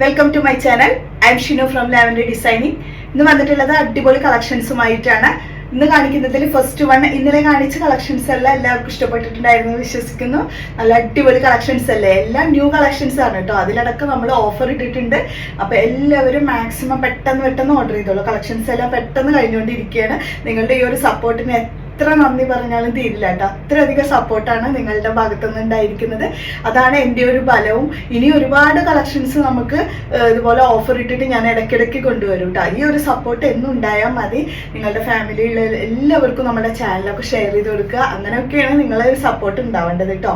Welcome to my channel. I am Shinu from Lavender Designing. ഇന്ന് വന്നിട്ടുള്ളത് അടിപൊളി കളക്ഷൻസുമായിട്ടാണ്. ഇന്ന് കാണിക്കുന്നതിൽ ഫസ്റ്റ് വൺ, ഇന്നലെ കാണിച്ച കളക്ഷൻസ് എല്ലാം എല്ലാവർക്കും ഇഷ്ടപ്പെട്ടിട്ടുണ്ടായിരുന്നു വിശ്വസിക്കുന്നു. നല്ല അടിപൊളി കളക്ഷൻസ് അല്ലേ, എല്ലാം ന്യൂ കളക്ഷൻസ് ആണ് കേട്ടോ. അതിലടക്കം നമ്മൾ ഓഫർ ഇട്ടിട്ടുണ്ട്. അപ്പൊ എല്ലാവരും മാക്സിമം പെട്ടെന്ന് ഓർഡർ ചെയ്തോളൂ. കളക്ഷൻസ് എല്ലാം പെട്ടെന്ന് കഴിഞ്ഞുകൊണ്ടിരിക്കുകയാണ്. നിങ്ങളുടെ ഈ ഒരു സപ്പോർട്ടിന് എത്ര നന്ദി പറഞ്ഞാലും തീരില്ല കേട്ടോ. അത്രയധികം സപ്പോർട്ടാണ് നിങ്ങളുടെ ഭാഗത്തുനിന്ന് ഉണ്ടായിരിക്കുന്നത്. അതാണ് എൻ്റെ ഒരു ബലവും. ഇനി ഒരുപാട് കളക്ഷൻസ് നമുക്ക് ഇതുപോലെ ഓഫർ ഇട്ടിട്ട് ഞാൻ ഇടയ്ക്കിടയ്ക്ക് കൊണ്ടുവരും കേട്ടോ. ഈ ഒരു സപ്പോർട്ട് എന്നും ഉണ്ടായാൽ മതി. നിങ്ങളുടെ ഫാമിലിയിലുള്ള എല്ലാവർക്കും നമ്മുടെ ചാനലൊക്കെ ഷെയർ ചെയ്ത് കൊടുക്കുക. അങ്ങനെയൊക്കെയാണ് നിങ്ങളെ ഒരു സപ്പോർട്ട് ഉണ്ടാവേണ്ടത് കേട്ടോ.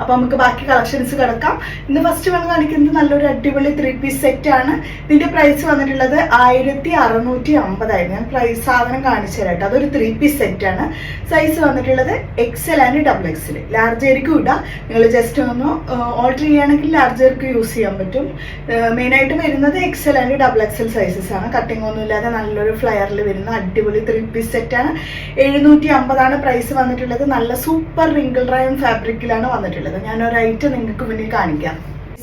അപ്പൊ നമുക്ക് ബാക്കി കളക്ഷൻസ് കിടക്കാം. ഇന്ന് ഫസ്റ്റ് വന്ന് കാണിക്കുന്നത് നല്ലൊരു അടിപൊളി 3 പീസ് സെറ്റ് ആണ്. ഇതിന്റെ പ്രൈസ് വന്നിട്ടുള്ളത് 1650 ഞാൻ പ്രൈസ് സാധനം കാണിച്ചു തരാം കേട്ടോ. അതൊരു 3 പീസ് സെറ്റ് ആണ്. സൈസ് വന്നിട്ടുള്ളത് XL ആൻഡ് XXL. ലാർജ് ആയിരിക്കും ഇടാം. നിങ്ങൾ ജസ്റ്റ് ഒന്ന് ഓർഡർ ചെയ്യുകയാണെങ്കിൽ ലാർജ് ആയിരിക്കും യൂസ് ചെയ്യാൻ പറ്റും. മെയിനായിട്ട് വരുന്നത് XL ആൻഡ് XXL സൈസസ് ആണ്. കട്ടിംഗ് ഒന്നും ഇല്ലാതെ നല്ലൊരു ഫ്ലയറിൽ വരുന്ന അടിപൊളി 3 പീസ് സെറ്റ് ആണ്. 750 പ്രൈസ് വന്നിട്ടുള്ളത്. നല്ല സൂപ്പർ റിങ്കിൾ റയോൺ ഫാബ്രിക്കിലാണ് വന്നിട്ടുള്ളത്. ഞാനൊരു ഐറ്റം നിങ്ങൾക്ക് മുന്നിൽ കാണിക്കാം.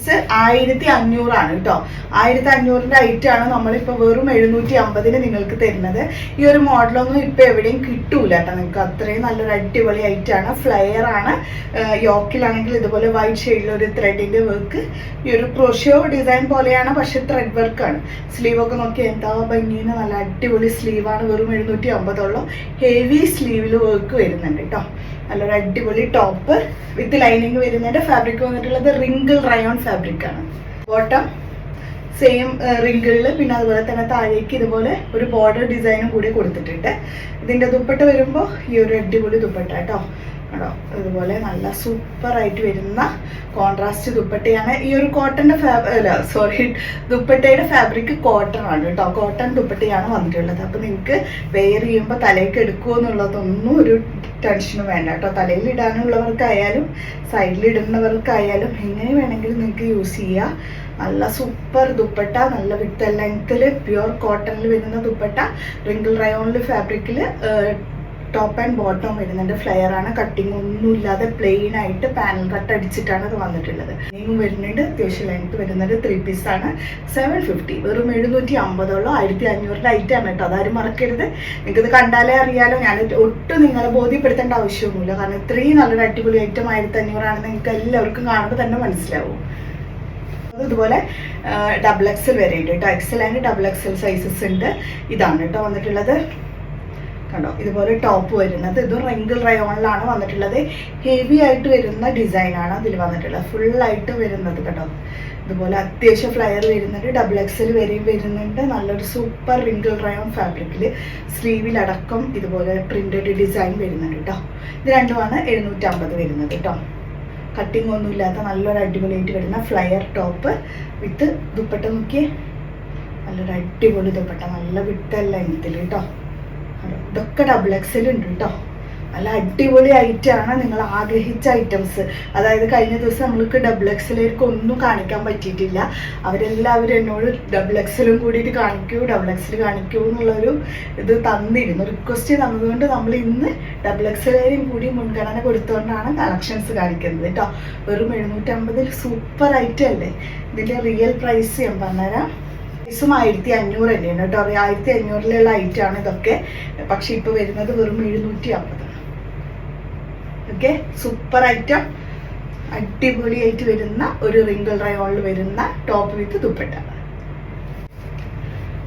1500 ആണ് കേട്ടോ. 1500 ഐറ്റാണ് നമ്മളിപ്പോൾ വെറും 750 നിങ്ങൾക്ക് തരുന്നത്. ഈ ഒരു മോഡലൊന്നും ഇപ്പൊ എവിടെയും കിട്ടൂല കേട്ടോ നിങ്ങൾക്ക്. അത്രയും നല്ലൊരു അടിപൊളി ഐറ്റാണ്. ഫ്ലെയർ ആണ്. യോക്കിലാണെങ്കിൽ ഇതുപോലെ വൈറ്റ് ഷെയ്ഡിലൊരു ത്രെഡിന്റെ വർക്ക്. ഈ ഒരു ക്രോഷ്യോ ഡിസൈൻ പോലെയാണ്, പക്ഷെ ത്രെഡ് വർക്കാണ്. സ്ലീവൊക്കെ നോക്കി എന്താ ഭംഗിന്ന്, നല്ല അടിപൊളി സ്ലീവാണ്. വെറും 750 ഉള്ളൂ. ഹെവി സ്ലീവിൽ വർക്ക് വരുന്നുണ്ട് കേട്ടോ. നല്ലൊരു അടിപൊളി ടോപ്പ് വിത്ത് ലൈനിങ് വരുന്നുണ്ട്. ഫാബ്രിക് വന്നിട്ടുള്ളത് റിങ്കിൾ റയോൺ ഫാബ്രിക് ആണ്. ബോട്ടം സെയിം റിങ്കിളിൽ, പിന്നെ അതുപോലെ തന്നെ താഴേക്ക് ഇതുപോലെ ഒരു ബോർഡർ ഡിസൈനും കൂടി കൊടുത്തിട്ടുണ്ട്. ഇതിന്റെ ദുപ്പട്ട വരുമ്പോൾ ഈ ഒരു അടിപൊളി ദുപ്പട്ട കേട്ടോ. കേട്ടോ ഇതുപോലെ നല്ല സൂപ്പർ ആയിട്ട് വരുന്ന കോൺട്രാസ്റ്റ് ദുപ്പട്ടയാണ്. ഈ ഒരു കോട്ടന്റെ ദുപ്പട്ടയുടെ ഫാബ്രിക് കോട്ടൺ ആണ് കേട്ടോ. കോട്ടൺ ദുപ്പട്ടയാണ് വന്നിട്ടുള്ളത്. അപ്പൊ നിങ്ങൾക്ക് വെയർ ചെയ്യുമ്പോൾ തലയ്ക്ക് എടുക്കുമോ എന്നുള്ളതൊന്നും ഒരു ടെൻഷനും വേണ്ട കേട്ടോ. തലയിൽ ഇടാനുള്ളവർക്കായാലും സൈഡിൽ ഇടുന്നവർക്കായാലും എങ്ങനെ വേണമെങ്കിലും നിങ്ങൾക്ക് യൂസ് ചെയ്യാം. നല്ല സൂപ്പർ ദുപ്പട്ട, നല്ല വിത്ത് ലെങ്ത്തിൽ പ്യുവർ കോട്ടണിൽ വരുന്ന ദുപ്പട്ട. റിങ്കിൾ റയോണിൽ ഫാബ്രിക്കിൽ ടോപ്പ് ആൻഡ് ബോട്ടം വരുന്നുണ്ട്. ഫ്ലെയർ ആണ്. കട്ടിങ് ഒന്നുമില്ലാതെ പ്ലെയിൻ ആയിട്ട് പാനൽ കട്ട് അടിച്ചിട്ടാണ് ഇത് വന്നിട്ടുള്ളത്. നീങ്ങും വരുന്നുണ്ട്. അത്യാവശ്യം ലെങ്ത് വരുന്നത്. 3 പീസ് ആണ്. 750 വെറും 750 ഉള്ളൂ. 1500 ഐറ്റാണ് കേട്ടോ. അതാരും മറക്കരുത്. നിങ്ങൾക്കിത് കണ്ടാലേ അറിയാലോ. ഞാൻ ഒട്ടും നിങ്ങളെ ബോധ്യപ്പെടുത്തേണ്ട ആവശ്യമൊന്നുമില്ല. കാരണം ഇത്രയും നല്ലൊരു അടിപൊളി ഐറ്റം 1500 ആണെന്ന് നിങ്ങൾക്ക് എല്ലാവർക്കും കാണുമ്പോൾ തന്നെ മനസ്സിലാവും. ഇതുപോലെ XXL വരെ ഉണ്ട് കേട്ടോ. XL ആൻഡ് XXL സൈസസ് ഉണ്ട്. ഇതാണ് കേട്ടോ വന്നിട്ടുള്ളത്. കണ്ടോ ഇതുപോലെ ടോപ്പ് വരുന്നത്. ഇതും റിങ്കിൾ റയോണിലാണ് വന്നിട്ടുള്ളത്. ഹെവി ആയിട്ട് വരുന്ന ഡിസൈനാണ് അതിൽ വന്നിട്ടുള്ളത്. ഫുള്ളായിട്ട് വരുന്നത് കേട്ടോ. ഇതുപോലെ അത്യാവശ്യം ഫ്ലയർ വരുന്നുണ്ട്. XXL വരെയും വരുന്നുണ്ട്. നല്ലൊരു സൂപ്പർ റിങ്കിൾ റയോൺ ഫാബ്രിക്കിൽ സ്ലീവിലടക്കം ഇതുപോലെ പ്രിന്റഡ് ഡിസൈൻ വരുന്നുണ്ട് കേട്ടോ. ഇത് രണ്ടുമാണ് 750 വരുന്നത് കേട്ടോ. കട്ടിങ് ഒന്നുമില്ലാത്ത നല്ലൊരു അടിപൊളിയായിട്ട് വരുന്ന ഫ്ലയർ ടോപ്പ് വിത്ത് ദുപ്പട്ട. നോക്കിയേ, നല്ലൊരു അടിപൊളി ദുപ്പട്ട. നല്ല വിത്ത് ലെങ്ത്തിൽ കേട്ടോ. ഇതൊക്കെ XXL ഉണ്ട് കേട്ടോ. നല്ല അടിപൊളി ഐറ്റമാണ്. നിങ്ങൾ ആഗ്രഹിച്ച ഐറ്റംസ്. അതായത് കഴിഞ്ഞ ദിവസം നമ്മൾക്ക് XXLർക്ക് ഒന്നും കാണിക്കാൻ പറ്റിയിട്ടില്ല. അവരെല്ലാവരും എന്നോട് XXLും കൂടിയിട്ട് കാണിക്കൂ, XXL കാണിക്കൂ എന്നുള്ളൊരു ഇത് തന്നിരുന്നു. റിക്വസ്റ്റ് തന്നതുകൊണ്ട് നമ്മൾ ഇന്ന് XXLരും കൂടി മുൻഗണന കൊടുത്തുകൊണ്ടാണ് കളക്ഷൻസ് കാണിക്കുന്നത് കേട്ടോ. വെറും 750 സൂപ്പർ ഐറ്റം അല്ലേ. ഇതിൻ്റെ റിയൽ പ്രൈസ് ഞാൻ പറഞ്ഞുതരാം. പ്രൈസും 1500 തന്നെയാണ് കേട്ടോ. 1500 ഐറ്റാണ് ഇതൊക്കെ. പക്ഷെ ഇപ്പൊ വരുന്നത് വെറും 750. Okay, super item. അടിപൊളിയായിട്ട് വരുന്ന ഒരു റിങ്കിൾ റയോണിൽ വരുന്ന ടോപ്പ് വിത്ത് ദുപ്പട്ട.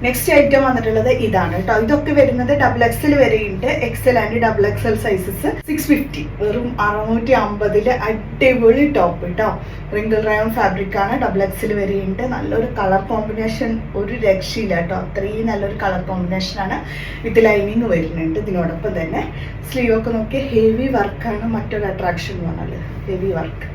നെക്സ്റ്റ് ഐറ്റം വന്നിട്ടുള്ളത് ഇതാണ് കേട്ടോ. ഇതൊക്കെ വരുന്നത് XXL വരെയുണ്ട്. XL and XXL sizes. 650 വെറും 650 അടിപൊളി ടോപ്പ് കേട്ടോ. റിങ്കിൾ റയോൺ ഫാബ്രിക് ആണ്. XXL വരെയുണ്ട്. നല്ലൊരു കളർ കോമ്പിനേഷൻ, ഒരു രക്ഷയില്ല കേട്ടോ. അത്രയും നല്ലൊരു കളർ കോമ്പിനേഷൻ ആണ്. വിത്ത് ലൈനിങ് വരുന്നുണ്ട്. ഇതിനോടൊപ്പം തന്നെ സ്ലീവ് ഒക്കെ നോക്കി ഹെവി വർക്കാണ്. മറ്റൊരു അട്രാക്ഷൻ എന്ന് പറഞ്ഞാൽ ഹെവി വർക്ക്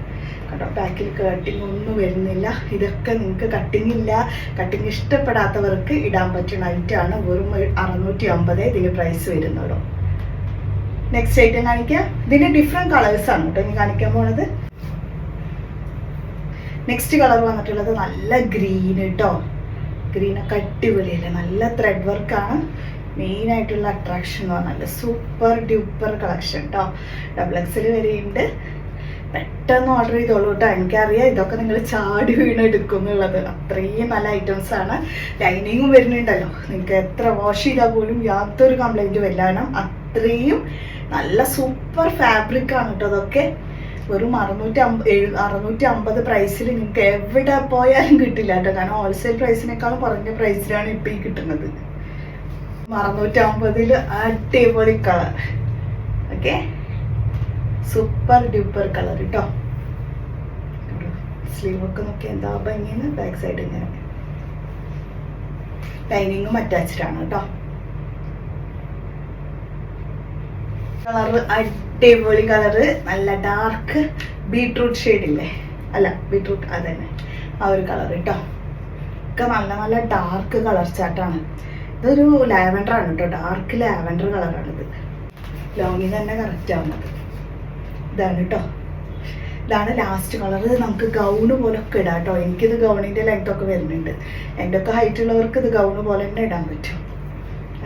കേട്ടോ. ബാക്കിൽ കട്ടിങ് ഒന്നും വരുന്നില്ല. ഇതൊക്കെ നിങ്ങൾക്ക് കട്ടിങ് ഇല്ല, കട്ടിങ് ഇഷ്ടപ്പെടാത്തവർക്ക് ഇടാൻ പറ്റുന്ന ഐറ്റമാണ്. വെറും 650 ഇതിന് പ്രൈസ് വരുന്നുള്ളൂ. നെക്സ്റ്റ് ഐറ്റം കാണിക്കാം. ഇതിന്റെ ഡിഫറെന്റ് കളേഴ്സ് ആണ് കേട്ടോ ഇനി കാണിക്കാൻ പോണത്. നെക്സ്റ്റ് കളർ വന്നിട്ടുള്ളത് നല്ല ഗ്രീൻ കേട്ടോ. ഗ്രീനൊക്കെ അടിപൊളിയല്ലേ. നല്ല ത്രെഡ് വർക്കാണ്. മെയിൻ ആയിട്ടുള്ള അട്രാക്ഷൻ എന്ന് പറഞ്ഞാൽ സൂപ്പർ ഡ്യൂപ്പർ കളക്ഷൻ കേട്ടോ. XXL വരെയുണ്ട്. പെട്ടെന്ന് ഓർഡർ ചെയ്തോളൂ കേട്ടോ. എനിക്കറിയാം ഇതൊക്കെ നിങ്ങൾ ചാടി വീണെടുക്കും എന്നുള്ളത്. അത്രയും നല്ല ഐറ്റംസ് ആണ്. ലൈനിങ്ങും വരുന്നുണ്ടല്ലോ, നിങ്ങൾക്ക് എത്ര വാഷ് ചെയ്താൽ പോലും യാതൊരു കംപ്ലൈൻറ്റും വരില്ല. കാരണം അത്രയും നല്ല സൂപ്പർ ഫാബ്രിക് ആണ് കേട്ടോ. അതൊക്കെ വെറും 650 പ്രൈസിൽ നിങ്ങൾക്ക് എവിടെ പോയാലും കിട്ടില്ല കേട്ടോ. കാരണം ഹോൾസെയിൽ പ്രൈസിനേക്കാളും കുറഞ്ഞ പ്രൈസിലാണ് ഇപ്പോൾ ഈ കിട്ടുന്നത്. 650 അടിപൊളി colour. Okay, super duper colour കേട്ടോ. സ്ലീവ് ഒക്കെ നോക്കി എന്താ ഭംഗിന്ന്. ബാക്ക് സൈഡ് ഇങ്ങനെ ലൈനിങ്ങും അറ്റാച്ച്ഡ് ആണ് കേട്ടോ. കളറ് അടിപൊളി കളറ്. നല്ല ഡാർക്ക് ബീട്രൂട്ട് ഷെയ്ഡില്ലേ, അല്ല ബീട്രൂട്ട് അതന്നെ ആ ഒരു കളർ കേട്ടോ. ഒക്കെ നല്ല നല്ല ഡാർക്ക് കളർ ചാട്ടാണ്. ഇതൊരു ലാവൻഡർ ആണ് കേട്ടോ. Dark lavender കളറാണിത്. ലോങ്ങിൽ തന്നെ കറക്റ്റ് ആവുന്നത് ഇതാണ് കേട്ടോ. ഇതാണ് ലാസ്റ്റ് കളർ. നമുക്ക് ഗൗണ് പോലൊക്കെ ഇടാം കേട്ടോ. എനിക്കിത് ഗൗണിൻ്റെ ലെങ്ത് ഒക്കെ വരുന്നുണ്ട്. എൻ്റെ ഒക്കെ ഹൈറ്റ് ഉള്ളവർക്ക് ഇത് ഗൗണ് പോലെ തന്നെ ഇടാൻ പറ്റും.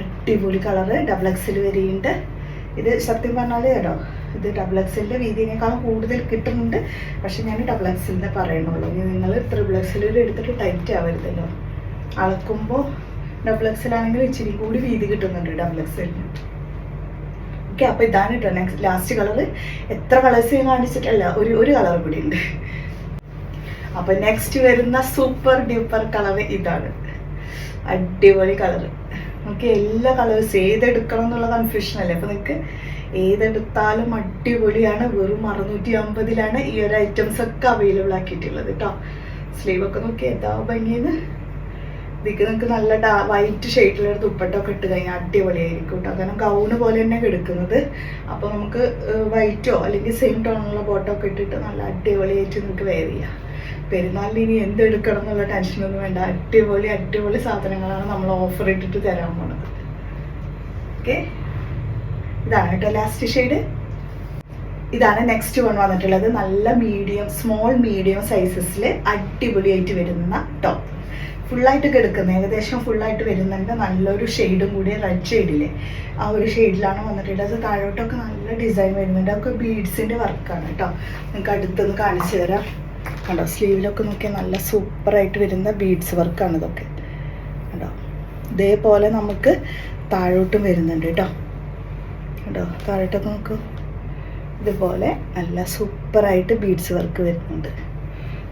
അടിപൊളി കളറ്. XXL വരെയുണ്ട്. ഇത് സത്യം പറഞ്ഞാൽ കേട്ടോ, ഇത് XXLൻ്റെ വീതിനേക്കാളും കൂടുതൽ കിട്ടുന്നുണ്ട്. പക്ഷെ ഞാൻ XXL പറയണുള്ളൂ. നിങ്ങൾ XXL എടുത്തിട്ട് ടൈറ്റ് ആവരുതല്ലോ. അളക്കുമ്പോൾ XXL ആണെങ്കിൽ ഇച്ചിരി കൂടി വീതി കിട്ടുന്നുണ്ട് XXLന്. ഓക്കെ, അപ്പോൾ ഇതാണ് കേട്ടോ നെക്സ്റ്റ് ലാസ്റ്റ് കളറ്. എത്ര കളേഴ്സ് കാണിച്ചിട്ടല്ല, ഒരു കളർ കൂടി ഉണ്ട്. അപ്പോൾ നെക്സ്റ്റ് വരുന്ന സൂപ്പർ ഡ്യൂപ്പർ കളർ ഇതാണ്. അടിപൊളി കളറ്. നമുക്ക് എല്ലാ കളേഴ്സ് ഏതെടുക്കണം എന്നുള്ള കൺഫ്യൂഷൻ അല്ലേ. അപ്പോൾ നിങ്ങൾക്ക് ഏതെടുത്താലും അടിപൊളിയാണ്. വെറും 650 ഈ ഒരു ഐറ്റംസ് ഒക്കെ അവൈലബിൾ ആക്കിയിട്ടുള്ളത് കേട്ടോ. സ്ലീവ് ഒക്കെ നോക്കി എന്താ ഭംഗിയെന്ന്. ഇതിക്ക് നിങ്ങൾക്ക് നല്ല വൈറ്റ് ഷെയ്ഡിലൊരു ദുപ്പട്ടൊക്കെ ഇട്ട് കഴിഞ്ഞാൽ അടിപൊളിയായിരിക്കും കേട്ടോ. കാരണം ഗൗണ് പോലെ തന്നെ എടുക്കുന്നത്. അപ്പോൾ നമുക്ക് വൈറ്റോ അല്ലെങ്കിൽ സെയിം ടോണുള്ള ബോട്ടൊക്കെ ഇട്ടിട്ട് നല്ല അടിപൊളിയായിട്ട് നിങ്ങൾക്ക് വെയർ ചെയ്യാം. പെരുന്നാളിന് ഇനി എന്തെടുക്കണം എന്നുള്ള ടെൻഷനൊന്നും വേണ്ട. അടിപൊളി സാധനങ്ങളാണ് നമ്മൾ ഓഫർ ഇട്ടിട്ട് തരാൻ പോണത്. ഓക്കെ, ഇതാണ് കേട്ടോ ലാസ്റ്റ് ഷെയ്ഡ്. ഇതാണ് നെക്സ്റ്റ് വൺ വന്നിട്ടുള്ളത്. നല്ല സ്മോൾ മീഡിയം സൈസസിൽ അടിപൊളിയായിട്ട് വരുന്ന ടോപ്പ്. ഫുള്ളായിട്ടൊക്കെ എടുക്കുന്നത് ഏകദേശം ഫുള്ളായിട്ട് വരുന്നുണ്ട്. നല്ലൊരു ഷെയ്ഡും കൂടി റെഡ് ഷെയ്ഡില്ലേ ആ ഒരു ഷെയ്ഡിലാണ് വന്നിട്ടുള്ളത്. താഴോട്ടൊക്കെ നല്ല ഡിസൈൻ വരുന്നുണ്ട്. അതൊക്കെ ബീഡ്സിൻ്റെ വർക്കാണ് കേട്ടോ. നിങ്ങൾക്ക് അടുത്തൊന്ന് കാണിച്ചു തരാം. കണ്ടോ, സ്ലീവിലൊക്കെ നോക്കിയാൽ നല്ല സൂപ്പറായിട്ട് വരുന്ന ബീഡ്സ് വർക്കാണ് ഇതൊക്കെ കേട്ടോ. ഇതേപോലെ നമുക്ക് താഴോട്ടും വരുന്നുണ്ട് കേട്ടോ. കേട്ടോ, താഴോട്ടൊക്കെ നോക്കൂ. ഇതുപോലെ നല്ല സൂപ്പറായിട്ട് ബീഡ്സ് വർക്ക് വരുന്നുണ്ട്.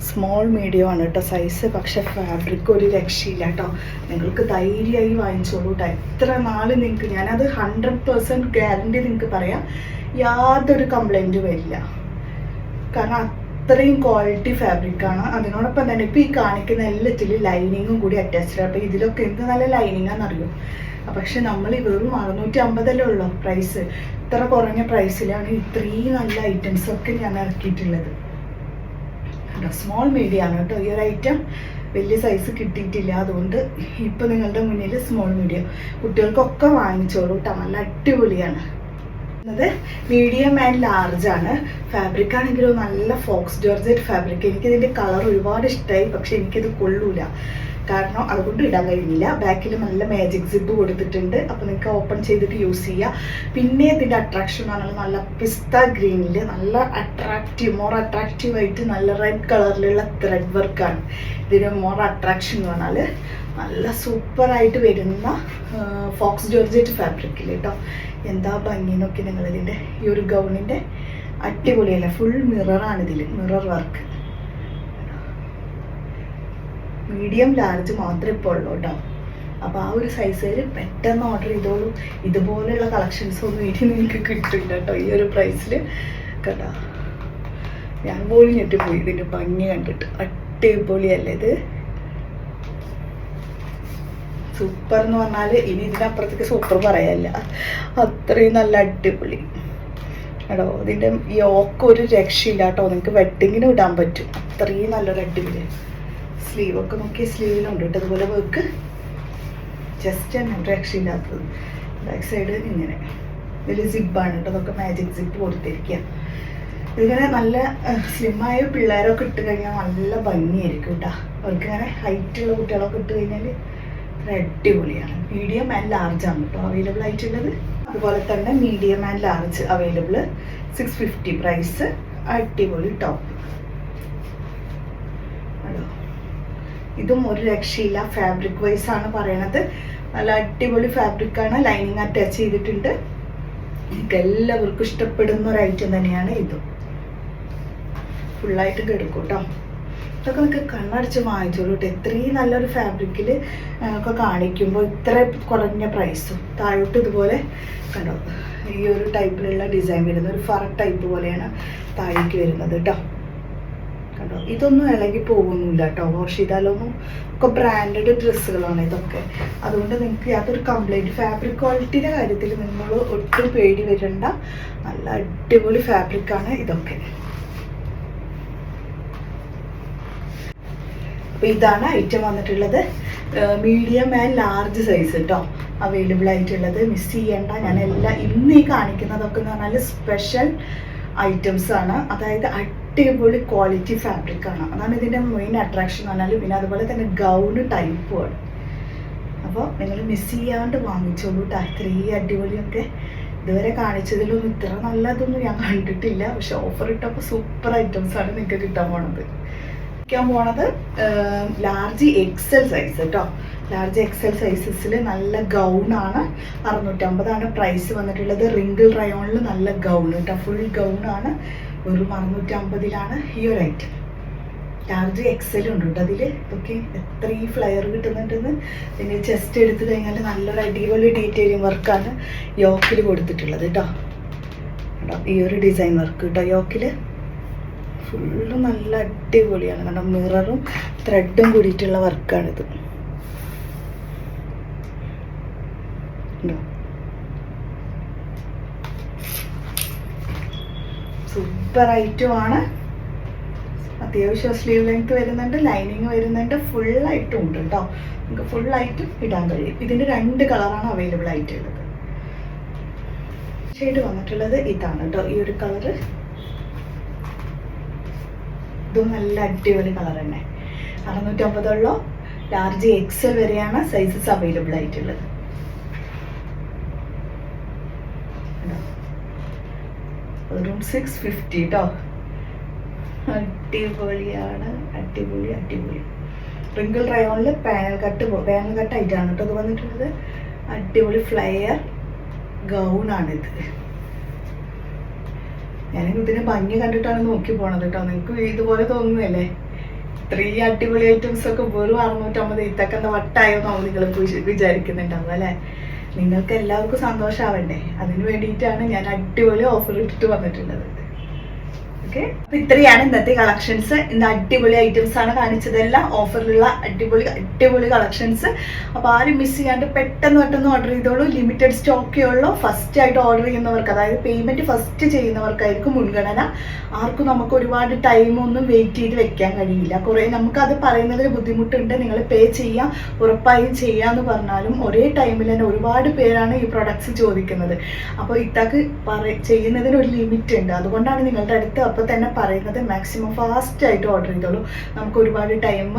സ്മോൾ മീഡിയം ആണ് കേട്ടോ സൈസ്. പക്ഷെ ഫാബ്രിക് ഒരു രക്ഷയില്ല കേട്ടോ. നിങ്ങൾക്ക് ധൈര്യമായി വാങ്ങിച്ചോളൂ കേട്ടോ. എത്ര നാൾ നിങ്ങൾക്ക് ഞാനത് 100% ഗ്യാരണ്ടി നിങ്ങൾക്ക് പറയാം. യാതൊരു കംപ്ലൈൻറ്റും വരില്ല. കാരണം അത്രയും ക്വാളിറ്റി ഫാബ്രിക്കാണ്. അതിനോടൊപ്പം തന്നെ ഇപ്പോൾ ഈ കാണിക്കുന്ന എല്ലാത്തിലും ലൈനിങ്ങും കൂടി അറ്റാച്ച്ഡ്. അപ്പോൾ ഇതിലൊക്കെ എന്ത് നല്ല ലൈനിങ്ങാണെന്നറിയോ. പക്ഷെ നമ്മൾ വെറും 650 ഉള്ളൂ പ്രൈസ്. ഇത്ര കുറഞ്ഞ പ്രൈസിലാണ് ഇത്രയും നല്ല ഐറ്റംസൊക്കെ ഞാൻ ഇറക്കിയിട്ടുള്ളത്. സ്മോൾ മീഡിയം ആണ് കേട്ടോ ഈ ഒരു ഐറ്റം. വലിയ സൈസ് കിട്ടിയിട്ടില്ല. അതുകൊണ്ട് ഇപ്പം നിങ്ങളുടെ മുന്നിൽ സ്മോൾ മീഡിയം കുട്ടികൾക്കൊക്കെ വാങ്ങിച്ചോളൂ കേട്ടോ. നല്ല അടിപൊളിയാണ്. മീഡിയം ആൻഡ് ലാർജ് ആണ്. ഫാബ്രിക് ആണെങ്കിലും നല്ല ഫോക്സ് ജോർജറ്റ് ഫാബ്രിക്. എനിക്കിതിൻ്റെ കളർ ഒരുപാട് ഇഷ്ടമായി. പക്ഷെ എനിക്കിത് കൊള്ളൂല. കാരണം അതുകൊണ്ട് ഇടാൻ കഴിഞ്ഞില്ല. ബാക്കിൽ നല്ല മാജിക് സിബ് കൊടുത്തിട്ടുണ്ട്. അപ്പോൾ നിങ്ങൾക്ക് ഓപ്പൺ ചെയ്തിട്ട് യൂസ് ചെയ്യാം. പിന്നെ ഇതിൻ്റെ അട്രാക്ഷൻ എന്ന് പറഞ്ഞാൽ നല്ല പിസ്ത ഗ്രീനിൽ നല്ല മോർ അട്രാക്റ്റീവായിട്ട് നല്ല റെഡ് കളറിലുള്ള ത്രെഡ് വർക്കാണ് ഇതിന് മോർ അട്രാക്ഷൻ എന്ന് പറഞ്ഞാൽ. നല്ല സൂപ്പറായിട്ട് വരുന്ന ഫോക്സ് ജോർജറ്റ് ഫാബ്രിക്കിൽ കേട്ടോ. എന്താ ഭംഗി നോക്കി നിങ്ങളിതിൻ്റെ ഈ ഒരു ഗൗണിൻ്റെ. അടിപൊളിയല്ല. ഫുൾ മിററാണ് ഇതിൽ, മിറർ വർക്ക്. മീഡിയം ലാർജ് മാത്രമേ ഇപ്പോൾ ഉള്ളൂ കേട്ടോ. അപ്പോൾ ആ ഒരു സൈസിൽ പെട്ടെന്ന് ഓർഡർ ചെയ്തോളൂ. ഇതുപോലെയുള്ള കളക്ഷൻസ് ഒന്നും ഇനി നിങ്ങൾക്ക് കിട്ടില്ല കേട്ടോ ഈ ഒരു പ്രൈസിൽ കേട്ടോ. ഞാൻ പോലും ഞെട്ടിപ്പോയി ഇതിൻ്റെ ഭംഗി കണ്ടിട്ട്. അടിപൊളിയല്ലേ ഇത്. സൂപ്പർ എന്ന് പറഞ്ഞാൽ ഇനി ഇതിനപ്പുറത്തേക്ക് സൂപ്പർ പറയാനില്ല. അത്രയും നല്ല അടിപൊളി കേട്ടോ. ഇതിൻ്റെ യോക്ക് ഒരു രക്ഷയില്ല കേട്ടോ. നിങ്ങൾക്ക് വെഡ്ഡിങ്ങിന് ഇടാൻ പറ്റും. അത്രയും നല്ലൊരു അടിപൊളി. സ്ലീവൊക്കെ നോക്കി സ്ലീവിലുണ്ട് കേട്ടോ അതുപോലെ വർക്ക്. ജസ്റ്റ് തന്നെ രക്ഷയില്ലാത്തത്. ബാക്ക് സൈഡ് ഇങ്ങനെ വലിയ സിബാണ് കേട്ടോ. അതൊക്കെ മാജിക് സിബ് കൊടുത്തിരിക്കുക. ഇതിങ്ങനെ നല്ല സ്ലിമ്മായ പിള്ളേരൊക്കെ ഇട്ട് കഴിഞ്ഞാൽ നല്ല ഭംഗിയായിരിക്കും കേട്ടോ. അവർക്കിങ്ങനെ ഹൈറ്റുള്ള കുട്ടികളൊക്കെ ഇട്ട് കഴിഞ്ഞാൽ അടിപൊളിയാണ്. മീഡിയം ആൻഡ് ലാർജ് ആണ് കേട്ടോ അവൈലബിൾ ആയിട്ടുള്ളത്. അതുപോലെ തന്നെ medium and large available. 650 price. അടിപൊളി ടോപ്പ്. ഇതും ഒരു രക്ഷയില്ല. ഫാബ്രിക് വൈസ് ആണ് പറയണത്. നല്ല അടിപൊളി ഫാബ്രിക്കാണ്. ലൈനിങ് അറ്റാച്ച് ചെയ്തിട്ടുണ്ട്. എനിക്ക് എല്ലാവർക്കും ഇഷ്ടപ്പെടുന്ന ഒരു ഐറ്റം തന്നെയാണ് ഇതും. ഫുള്ളായിട്ട് കിടക്കും കേട്ടോ. ഇതൊക്കെ നമുക്ക് കണ്ണടച്ച് വാങ്ങിച്ചോളൂ കേട്ടോ. ഇത്രയും നല്ലൊരു ഫാബ്രിക്കിൽ ഒക്കെ കാണിക്കുമ്പോൾ ഇത്ര കുറഞ്ഞ പ്രൈസും. താഴോട്ട് ഇതുപോലെ കണ്ടോ, ഈ ഒരു ടൈപ്പിലുള്ള ഡിസൈൻ വരുന്നത്. ഒരു ഫർ ടൈപ്പ് പോലെയാണ് താഴേക്ക് വരുന്നത് കേട്ടോ. കണ്ടോ, ഇതൊന്നും ഇളകി പോകുന്നില്ല കേട്ടോ. വാഷ് ചെയ്താലൊന്നും ഒക്കെ ബ്രാൻഡഡ് ഡ്രസ്സുകളാണ് ഇതൊക്കെ. അതുകൊണ്ട് നിങ്ങൾക്ക് യാതൊരു കംപ്ലൈൻറ്റ്, ഫാബ്രിക് ക്വാളിറ്റിയുടെ കാര്യത്തിൽ നിങ്ങൾ ഒട്ടും പേടി വരണ്ട. നല്ല അടിപൊളി ഫാബ്രിക്കാണ് ഇതൊക്കെ. അപ്പോൾ ഇതാണ് ഐറ്റം വന്നിട്ടുള്ളത്. മീഡിയം ആൻഡ് ലാർജ് സൈസ് കേട്ടോ അവൈലബിൾ ആയിട്ടുള്ളത്. മിസ് ചെയ്യേണ്ട. ഞാൻ ഇന്ന് ഈ കാണിക്കുന്നതൊക്കെ എന്ന് പറഞ്ഞാൽ സ്പെഷ്യൽ ഐറ്റംസ് ആണ്. അതായത് അടിപൊളി ക്വാളിറ്റി ഫാബ്രിക്കാണ്. അതാണ് ഇതിൻ്റെ മെയിൻ അട്രാക്ഷൻ എന്ന് പറഞ്ഞാൽ. പിന്നെ അതുപോലെ തന്നെ ഗൗണ് ടൈപ്പുമാണ്. അപ്പോൾ നിങ്ങൾ മിസ് ചെയ്യാണ്ട് വാങ്ങിച്ചോളൂ കേട്ടോ. ഇത്രയും അടിപൊളിയൊക്കെ ഇതുവരെ കാണിച്ചതിലൊന്നും ഇത്ര നല്ലതൊന്നും ഞാൻ കണ്ടിട്ടില്ല. പക്ഷെ ഓഫർ ഇട്ടപ്പോൾ സൂപ്പർ ഐറ്റംസാണ് നിങ്ങൾക്ക് കിട്ടാൻ പോണത്. ലാർജ് എക്സൽ സൈസ് കേട്ടോ. ലാർജ് എക്സൽ സൈസസിൽ നല്ല ഗൗണാണ്. 650 പ്രൈസ് വന്നിട്ടുള്ളത്. റിങ്കിൾ റയോണിൽ നല്ല ഗൗൺ കേട്ടോ. ഫുൾ ഗൗണാണ്. വെറും 650 ഈ ഒരു ഐറ്റം. ലാർജ് എക്സൽ ഉണ്ട് കേട്ടോ അതിൽ. ഇതൊക്കെ എത്രയും ഫ്ലെയർ കിട്ടുന്നുണ്ടെന്ന്. പിന്നെ ചെസ്റ്റ് എടുത്തു കഴിഞ്ഞാൽ നല്ലൊരു അടിപൊളി ഡീറ്റെയിലിംഗ് വർക്കാണ് യോക്കിൽ കൊടുത്തിട്ടുള്ളത് കേട്ടോ. ഈ ഒരു ഡിസൈൻ വർക്ക് കേട്ടോ യോക്കിൽ. ഫുള്ള് നല്ല അടിപൊളിയാണ്. കാരണം മിററും ത്രെഡും കൂടിയിട്ടുള്ള വർക്കാണിത്. സൂപ്പർ ഐറ്റമാണ്. അത്യാവശ്യം സ്ലീവ് ലെങ്ത് വരുന്നുണ്ട്, ലൈനിങ് വരുന്നുണ്ട്, ഫുള്ളായിട്ടും ഉണ്ട് കേട്ടോ. നമുക്ക് ഫുള്ളായിട്ടും ഇടാൻ കഴിയും. ഇതിൻ്റെ 2 കളറാണ് അവൈലബിൾ ആയിട്ടുള്ളത്. ഷെയ്ഡ് വന്നിട്ടുള്ളത് ഇതാണ് കേട്ടോ. ഈ ഒരു കളറ്. ഇതും നല്ല അടിപൊളി കളർ തന്നെ. 650 ലാർജ് എക്സൽ വരെയാണ് സൈസസ് അവൈലബിൾ ആയിട്ടുള്ളത്. വെറും 650 കേട്ടോ. അടിപൊളിയാണ്. അടിപൊളി. റിങ്കിൾ റയോണിൽ പാനൽ കട്ട് ആയിട്ടാണ് കേട്ടോ ഇത് വന്നിട്ടുള്ളത്. അടിപൊളി ഫ്ലെയർ ഗൗണാണിത്. ഞാൻ ഇതിന് ഭംഗി കണ്ടിട്ടാണ് നോക്കി പോണത് കേട്ടോ. നിങ്ങൾക്ക് ഇതുപോലെ തോന്നുന്നല്ലേ? ഇത്രയും അടിപൊളി ഐറ്റംസ് ഒക്കെ വെറും 650. ഇതൊക്കെ എന്താ വട്ടായോ എന്നാവും നിങ്ങൾ വിചാരിക്കുന്നുണ്ടാവും അല്ലേ? നിങ്ങൾക്ക് എല്ലാവർക്കും സന്തോഷമാവണ്ടേ? അതിന് വേണ്ടിയിട്ടാണ് ഞാൻ അടിപൊളി ഓഫർ ഇട്ടിട്ട് വന്നിട്ടുള്ളത്. ഓക്കെ, അപ്പൊ ഇത്രയാണ് ഇന്നത്തെ കളക്ഷൻസ്. ഇന്ന് അടിപൊളി ഐറ്റംസ് ആണ് കാണിച്ചതെല്ലാം. ഓഫറിലുള്ള അടിപൊളി കളക്ഷൻസ്. അപ്പൊ ആരും മിസ് ചെയ്യാണ്ട് പെട്ടെന്ന് ഓർഡർ ചെയ്തോളൂ. ലിമിറ്റഡ് സ്റ്റോക്കേ ഉള്ളൂ. ഫസ്റ്റ് ആയിട്ട് ഓർഡർ ചെയ്യുന്നവർക്ക്, അതായത് പേയ്മെന്റ് ഫസ്റ്റ് ചെയ്യുന്നവർക്കായിരിക്കും മുൻഗണന. ആർക്കും നമുക്ക് ഒരുപാട് ടൈമൊന്നും വെയിറ്റ് ചെയ്ത് വെക്കാൻ കഴിയില്ല. കുറെ നമുക്കത് പറയുന്നതിൽ ബുദ്ധിമുട്ടുണ്ട്. നിങ്ങൾ പേ ചെയ്യാം, ഉറപ്പായും ചെയ്യാന്ന് പറഞ്ഞാലും ഒരേ ടൈമിൽ തന്നെ ഒരുപാട് പേരാണ് ഈ പ്രൊഡക്ട്സ് ചോദിക്കുന്നത്. അപ്പോൾ ഇത്താക്ക് ചെയ്യുന്നതിന് ഒരു ലിമിറ്റ് ഉണ്ട്. അതുകൊണ്ടാണ് നിങ്ങളുടെ അടുത്ത് അപ്പോൾ തന്നെ പറയുന്നത് മാക്സിമം ഫാസ്റ്റ് ആയിട്ട് ഓർഡർ ചെയ്തോളൂ. നമുക്ക് ഒരുപാട് ടൈം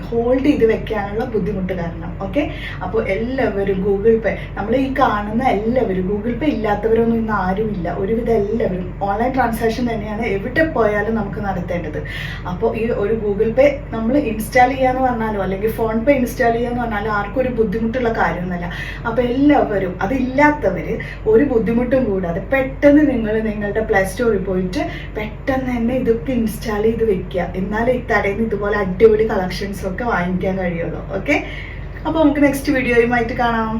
ഹോൾഡ് ചെയ്ത് വെക്കാനുള്ള ബുദ്ധിമുട്ട് കാരണം. ഓക്കെ, അപ്പോൾ എല്ലാവരും ഗൂഗിൾ പേ, നമ്മൾ ഈ കാണുന്ന എല്ലാവരും, ഗൂഗിൾ പേ ഇല്ലാത്തവരൊന്നും ഇന്ന് ആരുമില്ല. ഒരുവിധം എല്ലാവരും ഓൺലൈൻ ട്രാൻസാക്ഷൻ തന്നെയാണ് എവിടെ പോയാലും നമുക്ക് നടത്തേണ്ടത്. അപ്പോൾ ഈ ഒരു ഗൂഗിൾ പേ നമ്മൾ ഇൻസ്റ്റാൾ ചെയ്യാന്ന് പറഞ്ഞാലോ അല്ലെങ്കിൽ ഫോൺ പേ ഇൻസ്റ്റാൾ ചെയ്യാന്ന് പറഞ്ഞാലും ആർക്കും ഒരു ബുദ്ധിമുട്ടുള്ള കാര്യമൊന്നുമല്ല. അപ്പോൾ എല്ലാവരും അതില്ലാത്തവർ ഒരു ബുദ്ധിമുട്ടും കൂടാതെ പെട്ടെന്ന് നിങ്ങൾ നിങ്ങളുടെ പ്ലേ സ്റ്റോറിൽ പോയിട്ട് പെട്ടെന്ന് തന്നെ ഇതൊക്കെ ഇൻസ്റ്റാൾ ചെയ്ത് വെക്കുക. എന്നാലേ ഇത്തടയിൽ ഇതുപോലെ അടിപൊളി കളക്ഷൻസ് ഒക്കെ വാങ്ങിക്കാൻ കഴിയുള്ളൂ. ഓക്കെ, അപ്പോൾ നമുക്ക് നെക്സ്റ്റ് വീഡിയോയുമായിട്ട് കാണാം.